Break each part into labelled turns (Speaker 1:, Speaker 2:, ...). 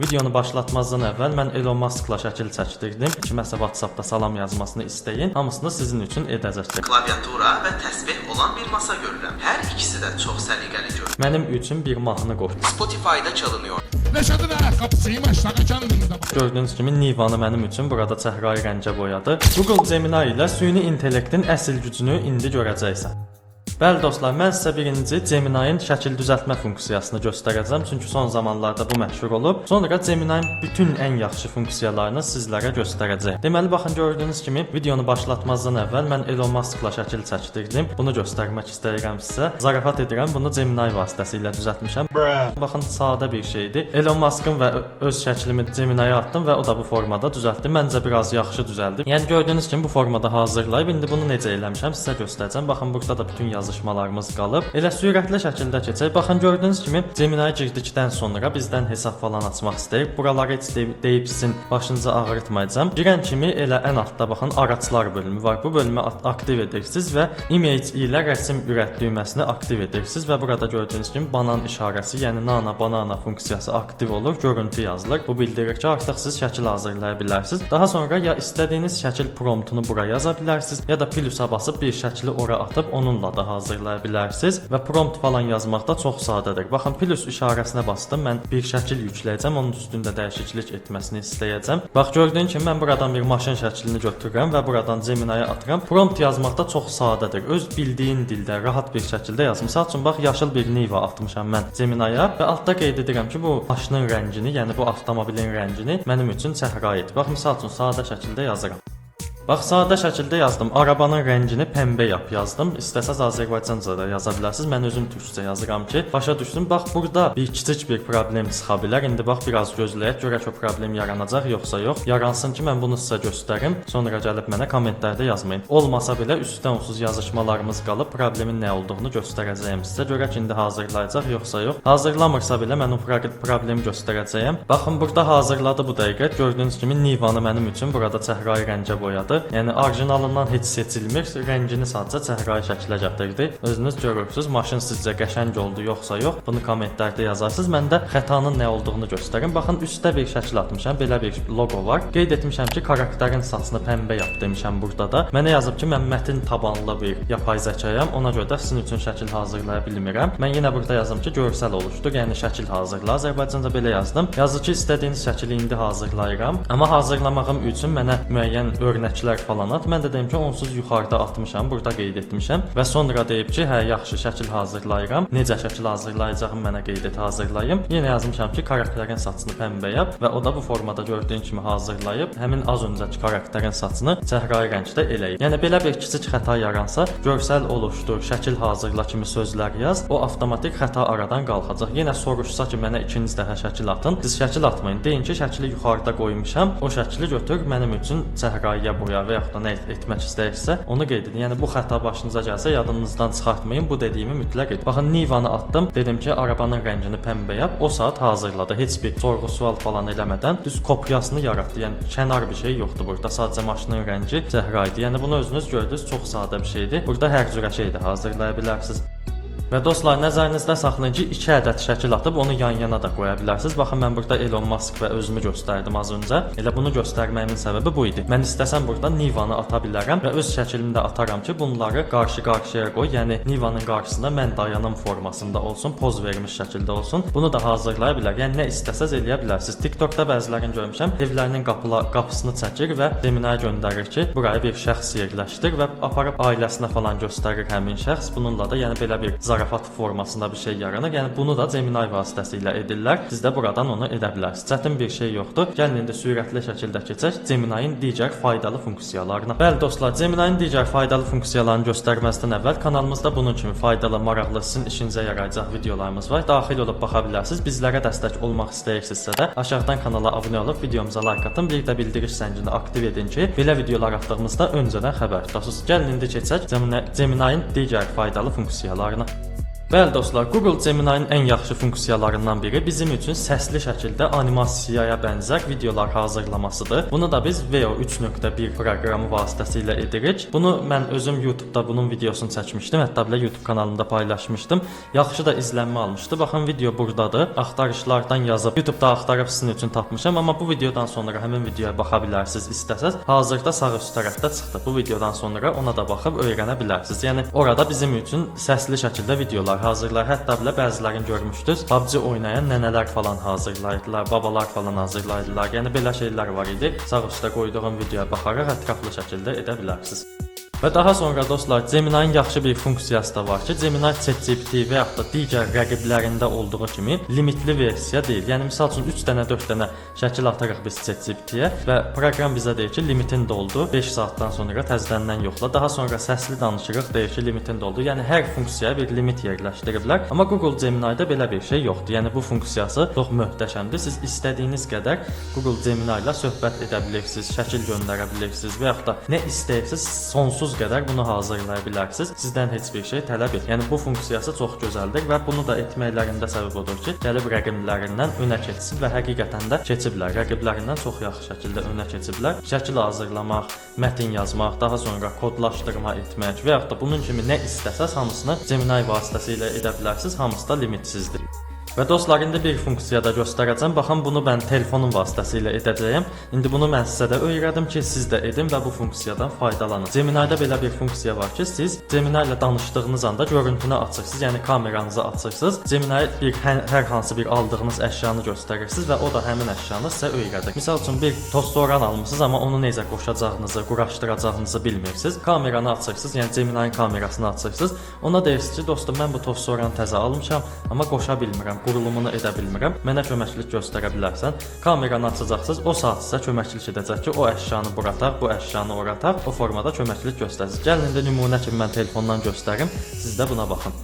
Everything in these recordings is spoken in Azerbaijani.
Speaker 1: Videonu başlatmazdan əvvəl mən Elon Musk'la şəkil çəkdirdim. Kiməsə WhatsAppda salam yazmasını istəyin. Hamısını sizin üçün edəcəkdir.
Speaker 2: Klaviatura və təsbih olan bir masa görürəm. Hər ikisi də çox səliqəli görünür.
Speaker 1: Mənim üçün bir mahnı qoy.
Speaker 2: Spotify-da çalınıyor.
Speaker 3: Neşədir ayaqqabısıyım aşağı kəndində.
Speaker 1: Gördüyünüz kimi Nivanı mənim üçün burada çəhrayı rəngə boyadı. Google Gemini ilə süni intellektin əsl gücünü indi görəcəksən. Bəli dostlar, mən sizə birinci Gemini-nin şəkil düzəltmə funksiyasını göstərəcəm, çünki son zamanlarda bu məşhur olub. Sonra Gemini-nin bütün ən yaxşı funksiyalarını sizlərə göstərəcəm. Deməli, baxın gördüyünüz kimi videonu başlatmazdan əvvəl mən Elon Musk'la şəkil çəkdirdim. Bunu göstərmək istəyirəm sizə. Zarafat edirəm, bunu Gemini vasitəsilə düzəltmişəm. Baxın, sadə bir şeydir. Elon Musk'ın və öz şəklimi Gemini-yə atdım və o da bu formada düzəltdi. Məncə biraz yaxşı düzəldi. Yəni gördüyünüz kimi bu formada hazırlayıb indi bunu necə eləmişəm sizə göstərəcəm. Baxın, burada da bütün yazışmalarımız qalıb. Elə sürətli şəkildə keçək. Baxın gördüyünüz kimi Gemini-yə girdikdən sonra bizdən hesab falan açmaq istəyir. Buraları heç deyib sizin başınıza ağrıtmayacağam. Girən kimi elə ən altda baxın araçlar bölümü var. Bu bölümü aktiv edirsiniz və image ilə rəsm ürət düyməsini aktiv edirsiniz və burada gördüyünüz kimi banan işarəsi, yəni nana banana funksiyası aktiv olur. Görüntü yazılır. Bu bildirir ki, artıq siz şəkil hazırlaya bilərsiniz. Daha sonra ya istədiyiniz şəkil promptunu bura yaza bilərsiniz, ya da plusa basıb bir şəkli ora atıb onunla da hazırlaya bilərsiniz və prompt falan yazmaqda çox sadədir. Baxın, plus işarəsinə basdım. Mən bir şəkil yükləyəcəm, onun üstündə dəyişiklik etməsini istəyəcəm. Bax gördüyün kimi mən buradan bir maşın şəklini götürürəm və buradan Gemini-yə atıram. Prompt yazmaqda çox sadədir. Öz bildiyin dildə rahat bir şəkildə yaz. Məsəl üçün bax yaşıl bir Niva atmışam mən Gemini-yə və altda qeyd edirəm ki, bu maşının rəngini, yəni bu avtomobilin rəngini mənim üçün çəhrayıdır. Bax misal üçün sadə şəkildə yazıram. Bax, sadə şəkildə yazdım. Arabanın rəngini pəmbə yap yazdım. İstəsəz Azərbaycanca da yaza bilərsiniz. Mən özüm türkcə yazıram ki, başa düşdüm. Bax, burada bir kiçik bir problem çıxa bilər. İndi bax, biraz gözləyək, görək o problem yaranacaq yoxsa yox. Yaransın ki, mən bunu sizə göstərim. Sonra gəlib mənə kommentlərdə yazmayın. Olmasa belə üstdən unsuz yazışmalarımız qalıb, problemin nə olduğunu göstərəcəyəm sizə. Görək indi hazırlayacaq yoxsa yox. Hazırlamırsa belə mən o problemi göstərəcəyəm. Baxın, burada hazırladı bu dəqiqə. Gördüyünüz kimi Nivanı mənim üçün burada çəhrayı rəngə boyadı. Yəni orijinalından heç seçilmir, rəngini sadəcə çəhrayı şəklə gətirdi. Özünüz görürsüz, maşın sizcə qəşəng oldu yoxsa yox? Bunu kommentlərdə yazarsınız. Mən də xətanın nə olduğunu göstərim. Baxın, üstdə bir şəkil atmışam, belə bir loqo var. Qeyd etmişəm ki, karakterin saçını pəmbə yap demişəm burada da. Mənə yazıb ki, mən mətin tabanlı bir yapay zəkayam, ona görə də sizin üçün şəkil hazırlaya bilmirəm. Mən yenə burada yazdım ki, görsəl oluşdur, yəni şəkil hazırla. Azərbaycanca belə yazdım. Yazdı ki, istədiyiniz şəkili indi hazırlayıram. Amma hazırlamağım üçün mənə müəyyən örnəklər falan at. Mən də deyim ki, onsuz yuxarıda atmışam, burada qeyd etmişəm və sonra deyib ki, hə, yaxşı şəkil hazırlayıram. Necə şəkil hazırlayacağım mənə qeyd et, hazırlayım. Yenə yazmışam ki, karakterin saçını pəmbə yap və o da bu formada gördüyün kimi hazırlayıb həmin az öncəki karakterin saçını çəhrayı rəngdə eləyib. Yəni belə bir kiçik xəta yaransa, görsəl oluşdur, şəkil hazırla kimi sözlər yaz, o avtomatik xəta aradan qalxacaq. Yenə soruşsa ki, mənə ikinci dəfə şəkil atın. Siz şəkil atmayın. Deyin ki, şəkili yuxarıda qoymuşam. O şəkili götür, mənim üçün çəhrayıya boya və yaxud da nə etmək istəyirsə, onu qeyd edin. Yəni bu xəta başınıza gəlsə, yadınızdan çıxartmayın. Bu dediyimi mütləq edin. Baxın, Nivanı atdım. Dedim ki, arabanın rəngini pəmbə yap. O saat hazırladı. Heç bir sorğu-sual falan eləmədən düz kopyasını yaratdı. Yəni kənar bir şey yoxdur burada. Sadəcə maşının rəngi çəhrayıdır. Yəni bunu özünüz gördünüz, çox sadə bir şeydir. Burada hər cürə şey də hazırlaya bilərsiniz. Və dostlar, nəzərinizdə saxlayın ki, 2 ədəd şəkil atıb onu yan-yana da qoya bilərsiniz. Baxın, mən burada Elon Musk və özümü göstərdim az öncə. Elə bunu göstərməyimin səbəbi bu idi. Mən istəsəm burada Nivanı ata bilərəm və öz şəklimi də ataram ki, bunları qarşı-qarşıya qoy. Yəni Nivanın qarşısında mən dayanım formasında olsun, poz vermiş şəkildə olsun. Bunu da hazırlaya bilər. Yəni nə istəsəz eləyə bilərsiniz. TikTokda bəzilərini görmüşəm, evlərinin qapısını çəkir və Gemini-yə göndərir ki, buraya bir şəxs yerləşdir və aparıb ailəsinə falan göstərir həmin şəxs. Bununla da yəni belə bir zarafat formasında bir şey yaranır. Yəni bunu da Gemini vasitəsilə edirlər. Siz də buradan onu edə bilərsiniz. Çətin bir şey yoxdur. Gəlin indi sürətli şəkildə keçək Gemini-nin digər faydalı funksiyalarına. Bəli dostlar, Gemini-nin digər faydalı funksiyalarını göstərməzdən əvvəl kanalımızda bunun kimi faydalı, maraqlı, sizin işinizə yarayacaq videolarımız var. Daxil olub baxa bilərsiniz. Bizlərə dəstək olmaq istəyirsinizsə də aşağıdan kanala abunə olub videomuza like atın. Bir də bildiriş zəngini aktiv edin ki, belə videolar atdığımızda öncədən xəbər tutasınız. Gəlin indi keçək Gemini-nin digər faydalı funksiyalarına. Bəli dostlar, Google Gemini-nin ən yaxşı funksiyalarından biri bizim üçün səsli şəkildə animasiyaya bənzər videolar hazırlamasıdır. Bunu da biz Veo 3.1 proqramı vasitəsilə edirik. Bunu mən özüm YouTube-da bunun videosunu çəkmişdim. Hətta belə YouTube kanalımda paylaşmışdım. Yaxşı da izlənmə almışdı. Baxın video burdadır. Axtarışlardan yazıb YouTube-da axtarıb sizin üçün tapmışam, amma bu videodan sonra həmin videoya baxa bilərsiniz istəsəz. Hazırda sağ üst tərəfdə çıxdı. Bu videodan sonra ona da baxıb öyrənə bilərsiniz. Yəni orada bizim üçün səsli şəkildə videolar hazırlar. Hətta belə bəzilərini görmüşdünüz. PUBG oynayan nənələr falan hazırlayırdılar, babalar falan hazırlayırdılar. Yəni belə şeylər var idi. Sağ üstə qoyduğum videoya baxaraq ətraflı şəkildə edə bilərsiniz. Və daha sonra dostlar, Gemini-nin yaxşı bir funksiyası da var ki, Gemini ChatGPT və yaxud da digər rəqiblərində olduğu kimi limitli versiya deyil. Yəni misal üçün 3 dənə, 4 dənə şəkil atırıq biz ChatGPT-yə və proqram bizə deyir ki, limitin doldu. 5 saatdan sonra təzədəndən yoxla. Daha sonra səsli danışırıq, deyir ki, limitin doldu. Yəni hər funksiyaya bir limit yerləşdiriblər. Amma Google Gemini-də belə bir şey yoxdur. Yəni bu funksiyası çox möhtəşəmdir. Siz istədiyiniz qədər Google Gemini ilə söhbət edə bilirsiniz, şəkil göndərə bilirsiniz və yaxud da nə istəyirsiniz sonsuz qədər bunu hazırlaya bilərsiniz. Sizdən heç bir şey tələb etmir. Yəni bu funksiyası çox gözəldir və bunu da etməklərində səbəb odur ki, gəlib rəqiblərindən önə keçsin və həqiqətən də keçiblər. Rəqiblərindən çox yaxşı şəkildə önə keçiblər. Şəkil hazırlamaq, mətin yazmaq, daha sonra kodlaşdırma etmək və yaxud da bunun kimi nə istəsəz hamısını Gemini vasitəsilə edə bilərsiniz. Hamısı da limitsizdir. Və dostlar, indi bir funksiya da göstərəcəm. Baxın, bunu mən telefonum vasitəsilə edəcəyəm. İndi bunu mən sizə də öyrədim ki, siz də edin və bu funksiyadan faydalanın. Gemini-də belə bir funksiya var ki, siz Gemini ilə danışdığınız anda görüntünü açırsınız, yəni kameranızı açırsınız. Gemini hər hansı bir aldığınız əşyanı göstərirsiniz və o da həmin əşyanı sizə öyrədir. Misal üçün bir tostoran almısınız, amma onu necə qoşacağınızı, quraşdıracağınızı bilmirsiniz. Kameranı açırsınız, yəni Gemini-nin kamerasını açırsınız. Ona deyirsiniz ki, dostum, mən bu tostoranı təzə almışam, amma qoşa bilmirəm. Qurulumunu edə bilmirəm. Mənə köməklik göstərə bilərsən. Kameranı açacaqsınız. O saat sizə köməklik edəcək ki, o əşyanı bura taq, bu əşyanı ora taq. O formada köməklik göstərəcək. Gəlin indi nümunə kimi mən telefondan göstərim. Siz də buna baxın.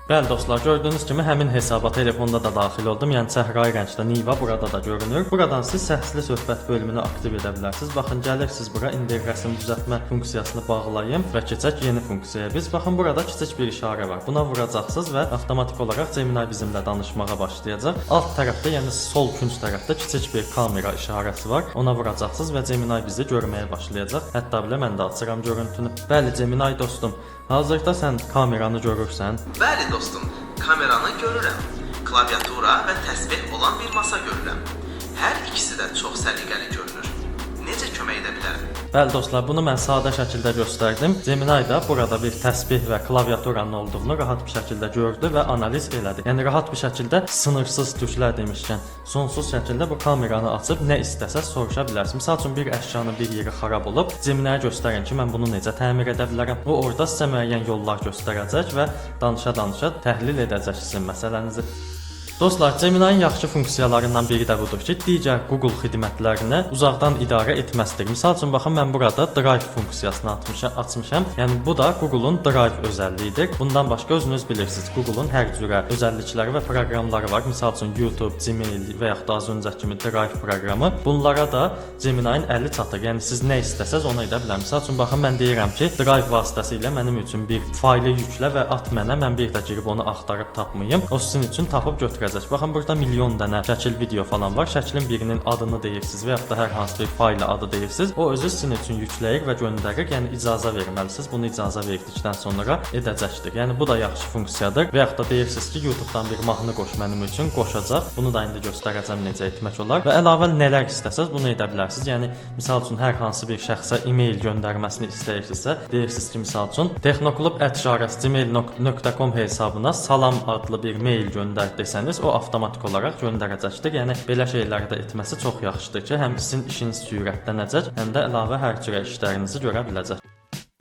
Speaker 1: Bəli dostlar, gördüyünüz kimi həmin hesaba telefonda da daxil oldum. Yəni səhrai rəngdə Niva burada da görünür. Buradan siz səsli söhbət bölümünü aktiv edə bilərsiniz. Baxın, gəlirsiniz bura, indi rəsm düzəltmə funksiyasını bağlayım və keçək yeni funksiyaya. Biz baxın, burada kiçik bir işarə var. Buna vuracaqsınız və avtomatik olaraq Gemini bizimlə danışmağa başlayacaq. Alt tərəfdə, yəni sol künc tərəfdə kiçik bir kamera işarəsi var. Ona vuracaqsınız və Gemini bizi görməyə başlayacaq. Hətta belə mən də açıram görüntünü. Bəli Gemini dostum, hazırda sən kameranı görürsən.
Speaker 2: Bəli dostum, kameranı görürəm. Klaviatura və təsbih olan bir masa görürəm. Hər ikisi də çox səliqəli görünür. Necə kömək edə bilərəm?
Speaker 1: Bəli dostlar, bunu mən sadə şəkildə göstərdim. Gemini də burada bir təsbih və klaviaturanın olduğunu rahat bir şəkildə gördü və analiz elədi. Yəni rahat bir şəkildə sınırsız tuşlar demişkən, sonsuz şəkildə bu kameranı açıb nə istəsəz soruşa bilərsiniz. Məsəl üçün bir əşyanın bir yeri xarab olub, Gemini-yə göstərin ki, mən bunu necə təmir edə bilərəm. O orada sizə müəyyən yollar göstərəcək və danışa-danışa təhlil edəcək sizin məsələnizi. Dostlar, Gemini-nin yaxşı funksiyalarından biri də budur ki, digər Google xidmətlərini uzaqdan idarə etməsidir. Misal üçün, baxın, mən burada Drive funksiyasını açmışam. Yəni, bu da Google-un Drive özəlliyidir. Bundan başqa özünüz bilirsiniz, Google-un hər cürə özəllikləri və proqramları var. Misal üçün, YouTube, Gmail və yaxud da az öncəki kimi Drive proqramı. Bunlara da Gemini-nin əli çatır. Yəni, siz nə istəsəz onu edə bilərsiniz. Misal üçün, baxın, mən deyirəm ki, Drive vasitəsilə mənim üçün bir faylı yüklə və at mənə, mən bir də girib onu axtarıb tapmayım. O sizin üçün tapıb götürəcək. Baxın, burada milyon dənə şəkil, video falan var. Şəklin birinin adını deyirsiniz və yaxud da hər hansı bir faylı adı deyirsiniz. O özü sizin üçün yükləyir və göndərir. Yəni icazə verməlisiniz. Bunu icazə verdikdən sonra edəcəkdir. Yəni bu da yaxşı funksiyadır. Və yaxud da deyirsiniz ki, YouTube-dan bir mahnı qoş mənim üçün, qoşacaq. Bunu da indi göstərəcəm necə etmək olar. Və əlavə nələr istəsəz bunu edə bilərsiniz. Yəni misal üçün hər hansı bir şəxsə e-mail göndərməsini istəyirsinizsə, deyirsiniz ki, misal üçün texnoklub@gmail.com hesabına salam adlı bir mail göndər desəniz, o avtomatik olaraq göndərəcəkdir. Yəni belə şeyləri də etməsi çox yaxşıdır ki, həm sizin işiniz sürətlənəcək, həm də əlavə hər cürə işlərinizi görə biləcək.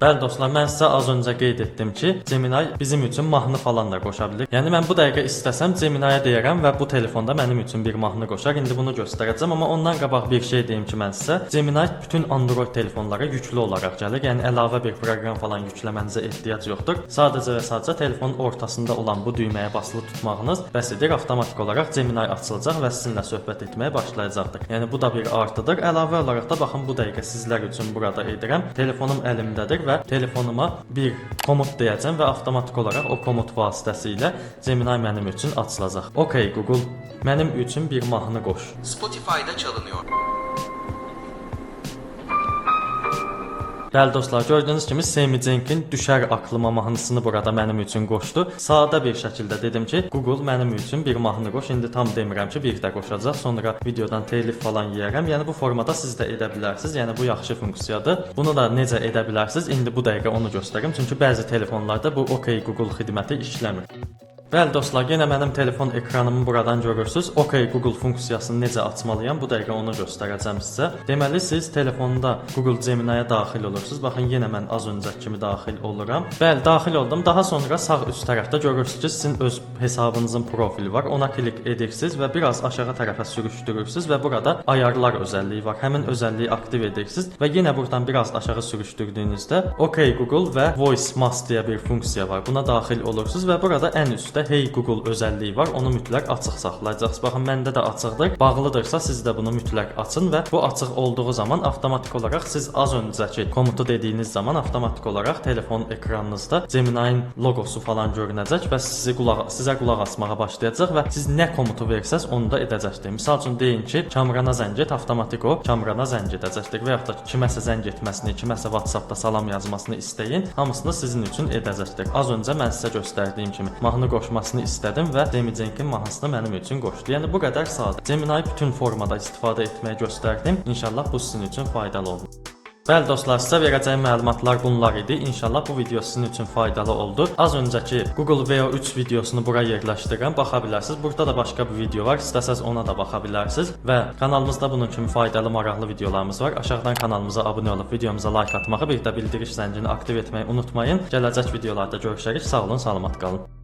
Speaker 1: Bəli dostlar, mən sizə az öncə qeyd etdim ki, Gemini bizim üçün mahnı falan da qoşa bilir. Yəni mən bu dəqiqə istəsəm Gemini-yə deyirəm və bu telefonda mənim üçün bir mahnı qoşar. İndi bunu göstərəcəm, amma ondan qabaq bir şey deyim ki, mən sizə Gemini bütün Android telefonlara yüklü olaraq gəlir. Yəni əlavə bir proqram falan yükləmənizə ehtiyac yoxdur. Sadəcə və sadəcə telefonun ortasında olan bu düyməyə basılı tutmağınız bəs edir. Avtomatik olaraq Gemini açılacaq və sizinlə söhbət etməyə başlayacaqdır. Yəni bu da bir artıdır. Əlavə olaraq da baxın bu dəqiqə sizlər üçün burada edirəm. Telefonum əlimdədir və telefonuma bir komut deyəcəm və avtomatik olaraq o komut vasitəsilə Gemini mənim üçün açılacaq. OK Google, mənim üçün bir mahnı qoş.
Speaker 2: Spotify'da çalınıyor.
Speaker 1: Bəli dostlar, gördüyünüz kimi Sammy Cenk'in Düşər Aklıma mahnısını burada mənim üçün qoşdu. Sadə bir şəkildə dedim ki, Google mənim üçün bir mahnı qoş. İndi tam demirəm ki, bir də qoşacaq. Sonra videodan telif falan yeyərəm. Yəni bu formada siz də edə bilərsiniz. Yəni bu yaxşı funksiyadır. Bunu da necə edə bilərsiniz? İndi bu dəqiqə onu göstərim. Çünki bəzi telefonlarda bu OK Google xidməti işləmir. Bəli dostlar, yenə mənim telefon ekranımı buradan görürsüz. OK Google funksiyasını necə açmalıyam? Bu dəqiqə onu göstərəcəm sizə. Deməli siz telefonda Google Gemini-yə daxil olursunuz. Baxın, yenə mən az öncəki kimi daxil oluram. Bəli, daxil oldum. Daha sonra sağ üst tərəfdə görürsüz ki, sizin öz hesabınızın profili var. Ona klik edirsiniz və biraz aşağı tərəfə sürüşdürürsüz və burada ayarlar özəlliyi var. Həmin özəlliyi aktiv edirsiniz və yenə buradan biraz aşağı sürüşdürdüyünüzdə OK Google və Voice Must deyə bir funksiya var. Buna daxil olursunuz və burada ən üstdə Hey Google özəlliyi var. Onu mütləq açıq saxlayacaqsınız. Baxın, məndə də açıqdır. Bağlıdırsa siz də bunu mütləq açın və bu açıq olduğu zaman avtomatik olaraq siz az öncəki komutu dediyiniz zaman avtomatik olaraq telefon ekranınızda Gemini-in loqosu falan görünəcək və sizə qulaq asmağa başlayacaq və siz nə komutu versəz onu da edəcəkdir. Misal üçün deyin ki, Kamrana zəng et, avtomatik o Kamrana zəng edəcəkdir və yaxud da kiməsə zəng etməsini, kiməsə WhatsApp-da salam yazmasını istəyin. Hamısını sizin üçün edəcəkdir. Az öncə mən sizə göstərdiyim kimi mahnı qoşmasını istədim və Sammy Cenk'in mahnısını mənim üçün qoşdu. Yəni bu qədər sadə. Gemini bütün formada istifadə etməyi göstərdim. İnşallah bu sizin üçün faydalı oldu. Bəli dostlar, sizə verəcəyim məlumatlar bunlar idi. İnşallah bu video sizin üçün faydalı oldu. Az öncəki Google VO3 videosunu bura yerləşdirirəm, baxa bilərsiniz. Burada da başqa bir video var, istəsəz ona da baxa bilərsiniz. Və kanalımızda bunun kimi faydalı, maraqlı videolarımız var. Aşağıdan kanalımıza abunə olub videomuza like atmağı, bir də bildiriş zəngini aktiv etməyi unutmayın. Gələcək videolarda görüşərik. Sağ olun, salamat qalın.